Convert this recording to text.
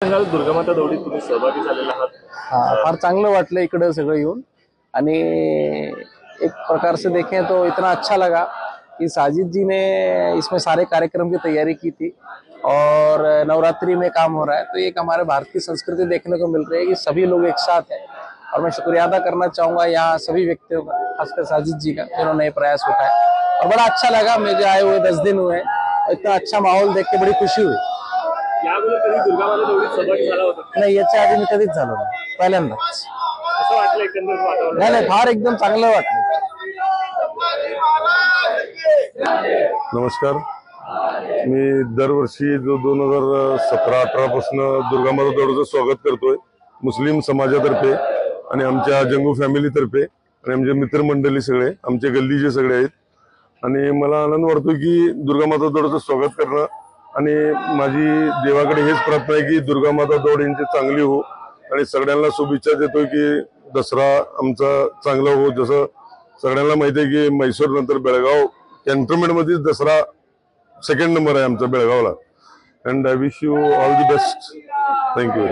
दुर्गामाता दौडीत तुम्ही सहभागी झालेला आहात। फार चांगलं वाटलं इकडे सगळं येऊन। आणि एक प्रकार से देखें तो इतना अच्छा लगा कि साजिद जी ने इसमें सारे कार्यक्रम की तैयारी की थी और नवरात्रि में काम हो रहा है, तो एक हमारे भारत की संस्कृति देखने को मिल रही है कि सभी लोग एक साथ हैं। और मैं शुक्रिया अदा करना चाहूंगा यहाँ सभी व्यक्तियों का, खासकर साजिद जी का, जिन्होंने ये प्रयास उठाया। और बड़ा अच्छा लगा, मुझे आए हुए 10 दिन हुए, इतना अच्छा माहौल देख के बड़ी खुशी हुई। दुर्गामाता दौडीत सहभागी झाला होता? नाही, याच्या आधी मी कधीच झालो नाही, पहिल्यांदाच। कसं वाटलं एकंदरीत वातावरण? नाही, फार एकदम चांगलं वाटलं। नमस्कार, मी दरवर्षी जो 2017-18 पासून दुर्गामाता दौडचं स्वागत करतोय मुस्लिम समाजातर्फे आणि आमच्या जंगू फॅमिली तर्फे आणि आमचे मित्रमंडळी सगळे, आमचे गल्लीचे सगळे आहेत। आणि मला आनंद वाटतो की दुर्गामाता दौडचं स्वागत करणं आणि माझी देवाकडे हेच प्रार्थना आहे की दुर्गामाता दौड यांची चांगली हो आणि सगळ्यांना शुभेच्छा देतोय की दसरा आमचा चांगला हो। जसं सगळ्यांना माहिती आहे की म्हैसूर नंतर बेळगाव कॅन्टोन्मेंट मध्ये दसरा सेकंड नंबर आहे आमचा बेळगावला। And I wish you all the best. Thank you.